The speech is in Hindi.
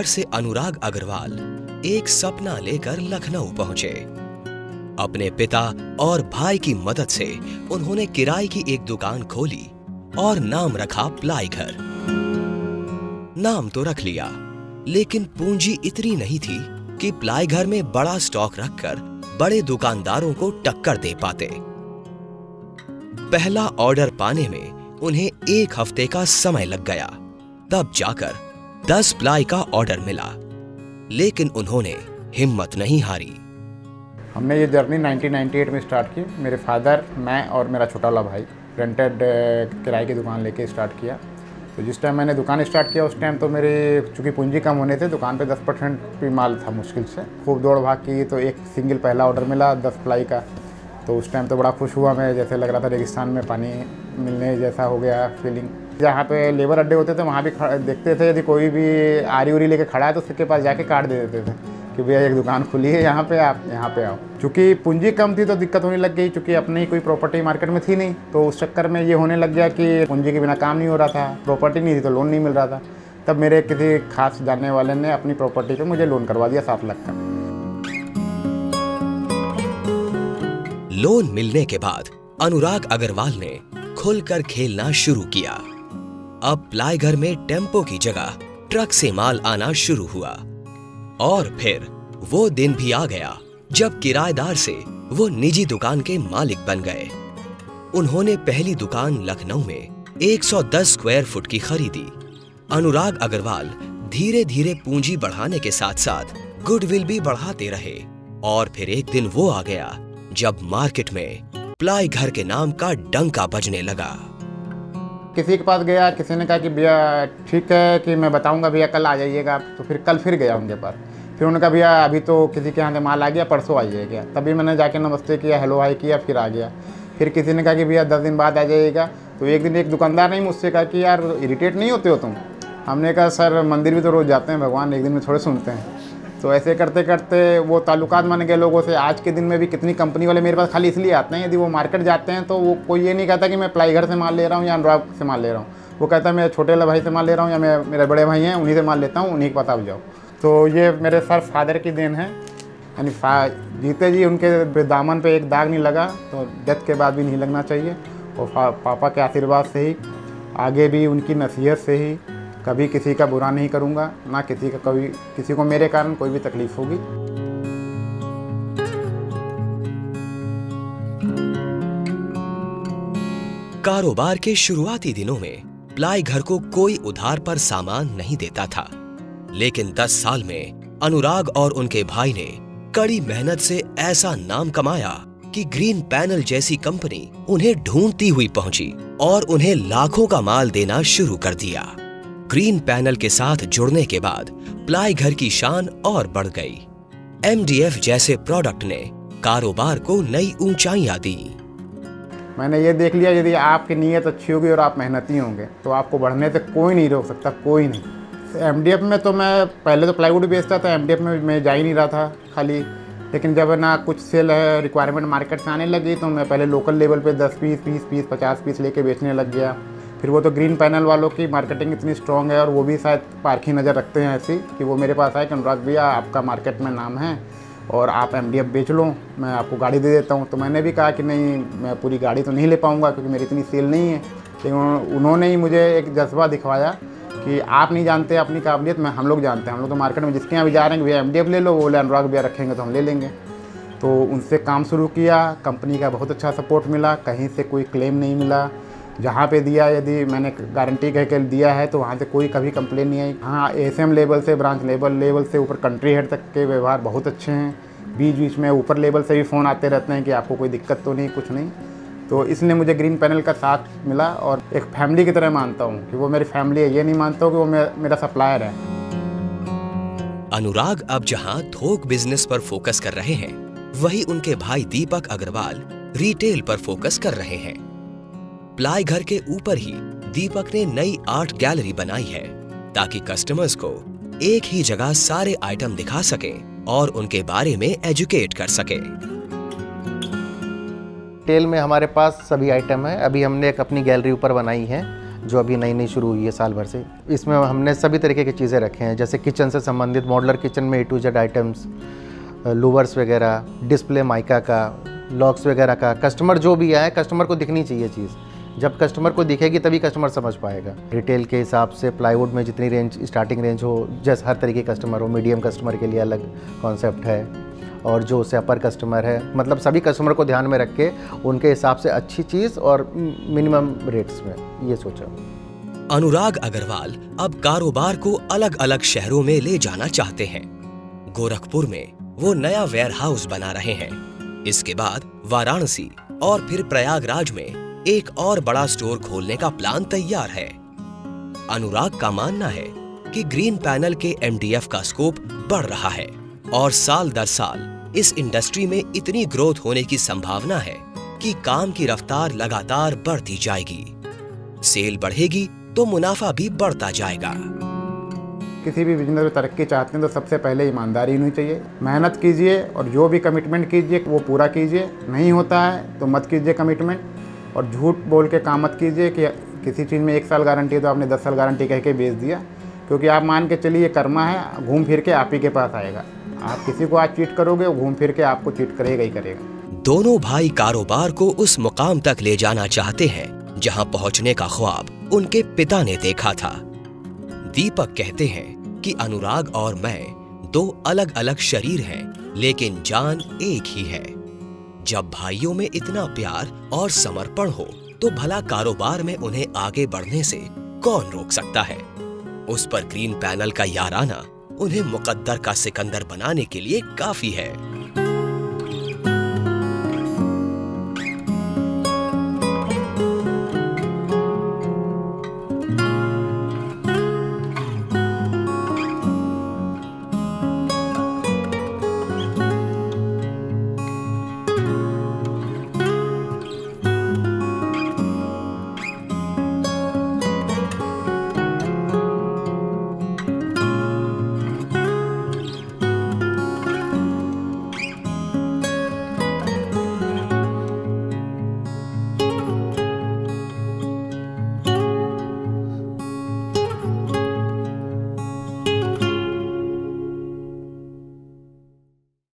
से अनुराग अग्रवाल एक सपना लेकर लखनऊ पहुंचे। अपने पिता और भाई की मदद से उन्होंने किराए की एक दुकान खोली और नाम रखा प्लाई घर। नाम तो रख लिया, लेकिन पूंजी इतनी नहीं थी कि प्लाई घर में बड़ा स्टॉक रखकर बड़े दुकानदारों को टक्कर दे पाते। पहला ऑर्डर पाने में उन्हें 1 हफ्ते का समय लग गया, तब जाकर 10 प्लाई का ऑर्डर मिला, लेकिन उन्होंने हिम्मत नहीं हारी। हमने ये जर्नी 1998 में स्टार्ट की। मेरे फादर, मैं और मेरा छोटा वाला भाई रेंटेड किराए की दुकान लेके स्टार्ट किया। तो जिस टाइम मैंने दुकान स्टार्ट किया उस टाइम तो मेरे चूँकि पूंजी कम होने थे, दुकान पे 10% भी माल था मुश्किल से। खूब दौड़ भाग की तो एक सिंगल पहला ऑर्डर मिला 10 प्लाई का। तो उस टाइम तो बड़ा खुश हुआ मैं, जैसे लग रहा था रेगिस्तान में पानी मिलने जैसा हो गया फीलिंग। जहाँ पे लेबर अड्डे होते थे वहाँ भी देखते थे, यदि कोई भी आरी उरी लेके खड़ा है तो उसके पास जाके काट दे देते थे कि भैया एक दुकान खुली है यहाँ पे, आप यहाँ पे आओ। चूँकि पूंजी कम थी तो दिक्कत होने लग गई, चूँकि अपनी कोई प्रॉपर्टी मार्केट में थी नहीं, तो उस चक्कर में ये होने लग गया कि पूंजी के बिना काम नहीं हो रहा था, प्रॉपर्टी नहीं थी तो लोन नहीं मिल रहा था। तब मेरे किसी खास जानने वाले ने अपनी प्रॉपर्टी पे मुझे लोन करवा दिया 7 लाख का। लोन मिलने के बाद अनुराग अग्रवाल ने खुलकर खेलना शुरू किया। अब प्लाई घर में टेम्पो की जगह ट्रक से माल आना शुरू हुआ और फिर वो दिन भी आ गया जब किराएदार से वो निजी दुकान के मालिक बन गए। उन्होंने पहली दुकान लखनऊ में 110 स्क्वायर फुट की खरीदी। अनुराग अग्रवाल धीरे धीरे पूंजी बढ़ाने के साथ साथ गुडविल भी बढ़ाते रहे और फिर एक दिन वो आ गया जब मार्केट में प्लाई घर के नाम का डंका बजने लगा। किसी के पास गया, किसी ने कहा कि भैया ठीक है कि मैं बताऊंगा भैया कल आ जाइएगा। तो फिर कल फिर गया उनके पास, फिर उन्होंने कहा भैया अभी तो किसी के यहाँ से माल आ गया, परसों आ जाइएगा। तभी मैंने जाके नमस्ते किया, हेलो हाई किया, फिर आ गया। फिर किसी ने कहा कि भैया 10 दिन बाद आ जाइएगा। तो एक दिन एक दुकानदार ने मुझसे कहा कि यार इरिटेट नहीं होते हो तुम? हमने कहा सर मंदिर भी तो रोज़ जाते हैं, भगवान एक दिन में थोड़े सुनते हैं। तो ऐसे करते करते वो ताल्लुकात बन गए लोगों से। आज के दिन में भी कितनी कंपनी वाले मेरे पास खाली इसलिए आते हैं, यदि वो मार्केट जाते हैं तो वो कोई ये नहीं कहता कि मैं प्लाई घर से माल ले रहा हूँ या अनुराग से माल ले रहा हूँ। वो कहता है मैं छोटे वाले भाई से माल ले रहा हूँ या मैं मेरे बड़े भाई हैं उन्हीं से माल लेता हूँ, उन्हीं के पास आप जाओ। तो ये मेरे सर फादर की देन है, यानी जीते जी उनके दामन पे एक दाग नहीं लगा तो डेथ के बाद भी नहीं लगना चाहिए। और पापा के आशीर्वाद से ही आगे भी उनकी नसीहत से ही कभी किसी का बुरा नहीं करूँगा, ना किसी का कभी किसी को मेरे कारण कोई भी तकलीफ होगी। कारोबार के शुरुआती दिनों में प्लाई घर को कोई उधार पर सामान नहीं देता था, लेकिन 10 साल में अनुराग और उनके भाई ने कड़ी मेहनत से ऐसा नाम कमाया कि ग्रीन पैनल जैसी कंपनी उन्हें ढूंढती हुई पहुंची और उन्हें लाखों का माल देना शुरू कर दिया। ग्रीन पैनल के साथ जुड़ने के बाद प्लाई घर की शान और बढ़ गई। MDF जैसे प्रोडक्ट ने कारोबार को नई ऊंचाइयां दी। मैंने ये देख लिया यदि आपकी नीयत अच्छी होगी और आप मेहनती होंगे तो आपको बढ़ने से कोई नहीं रोक सकता, कोई नहीं। MDF में तो मैं पहले तो प्लाईवुड बेचता था, MDF में मैं जा ही नहीं रहा था खाली। लेकिन जब ना कुछ सेल रिक्वायरमेंट मार्केट से आने लगी तो मैं पहले लोकल लेवल पे 10 पीस, 20 पीस, 50 पीस लेके बेचने लग गया। फिर वो तो ग्रीन पैनल वालों की मार्केटिंग इतनी स्ट्रॉन्ग है और वो भी शायद पारखी नज़र रखते हैं ऐसी कि वो मेरे पास आए कि अनुराग भैया आपका मार्केट में नाम है और आप MDF बेच लो, मैं आपको गाड़ी दे देता हूँ। तो मैंने भी कहा कि नहीं, मैं पूरी गाड़ी तो नहीं ले पाऊँगा क्योंकि मेरी इतनी सेल नहीं है। लेकिन उन्होंने ही मुझे एक जज्बा दिखवाया कि आप नहीं जानते अपनी काबिलियत, में हम लोग जानते हैं। हम लोग तो मार्केट में जिसके यहाँ भी जा रहे हैं भैया MDF ले लो, वो बोले अनुराग भैया रखेंगे तो हम ले लेंगे। तो उनसे काम शुरू किया, कंपनी का बहुत अच्छा सपोर्ट मिला, कहीं से कोई क्लेम नहीं मिला। जहाँ पे दिया, यदि मैंने गारंटी कह के दिया है तो वहाँ से कोई कभी कंप्लेन नहीं आई। हाँ, ASM लेवल से, ब्रांच लेवल से ऊपर कंट्री हेड तक के व्यवहार बहुत अच्छे हैं। बीच बीच में ऊपर लेवल से भी फ़ोन आते रहते हैं कि आपको कोई दिक्कत तो नहीं, कुछ नहीं। तो इसलिए मुझे ग्रीन पैनल का साथ मिला और एक फैमिली की तरह मानता हूँ कि वो मेरी फैमिली है। ये नहीं मानता हूँ कि वो मेरा सप्लायर है। अनुराग अब जहाँ थोक बिजनेस पर फोकस कर रहे हैं, वही उनके भाई दीपक अग्रवाल रिटेल पर फोकस कर रहे हैं। प्लाई घर के ऊपर ही दीपक ने नई आर्ट गैलरी बनाई है ताकि कस्टमर्स को एक ही जगह सारे आइटम दिखा सकें और उनके बारे में एजुकेट कर सके। रिटेल में हमारे पास सभी आइटम है। अभी हमने एक अपनी गैलरी ऊपर बनाई है जो अभी नई नई शुरू हुई है साल भर से। इसमें हमने सभी तरीके की चीज़ें रखे हैं, जैसे किचन से संबंधित मॉडलर किचन में A to Z items, louvres वगैरह, डिस्प्ले माइका का, लॉक्स वगैरह का। कस्टमर जो भी आए, कस्टमर को दिखनी चाहिए चीज़। जब कस्टमर को दिखेगी तभी कस्टमर समझ पाएगा। रिटेल के हिसाब से प्लाईवुड में जितनी रेंज, स्टार्टिंग रेंज हो, जैसे हर तरीके के कस्टमर हो, मीडियम कस्टमर के लिए अलग कॉन्सेप्ट है, और जो उससे अपर कस्टमर है, मतलब सभी कस्टमर को ध्यान में रख के उनके हिसाब से अच्छी चीज़ और मिनिमम रेट्स में, ये सोचा। अनुराग अग्रवाल अब कारोबार को अलग अलग शहरों में ले जाना चाहते हैं। गोरखपुर में वो नया वेयरहाउस बना रहे हैं। इसके बाद वाराणसी और फिर प्रयागराज में एक और बड़ा स्टोर खोलने का प्लान तैयार है। अनुराग का मानना है कि ग्रीन पैनल के MDF का स्कोप बढ़ रहा है और साल दर साल इस इंडस्ट्री में इतनी ग्रोथ होने की संभावना है कि काम की रफ्तार लगातार बढ़ती जाएगी। सेल बढ़ेगी तो मुनाफा भी बढ़ता जाएगा। किसी भी बिजनेस में तरक्की चाहते हैं तो सबसे पहले ईमानदारी होनी चाहिए। मेहनत कीजिए और जो भी कमिटमेंट कीजिए वो पूरा कीजिए। नहीं होता है तो मत कीजिए कमिटमेंट, और झूठ बोल के काम मत कीजिए कि किसी चीज़ में 1 साल गारंटी है तो आपने 10 साल गारंटी कह के बेच दिया, क्योंकि आप मान के चलिए कर्मा है, घूम फिर के आप ही के पास आएगा। आप किसी को आज चीट करोगे, वो घूम फिर के आपको चीट करेगा ही करेगा। दोनों भाई कारोबार को उस मुकाम तक ले जाना चाहते हैं जहां पहुंचने का ख्वाब उनके पिता ने देखा था। दीपक कहते हैं कि अनुराग और मैं 2 अलग अलग शरीर हैं, लेकिन जान एक ही है। जब भाइयों में इतना प्यार और समर्पण हो तो भला कारोबार में उन्हें आगे बढ़ने से कौन रोक सकता है। उस पर ग्रीन पैनल का याराना उन्हें मुकद्दर का सिकंदर बनाने के लिए काफी है।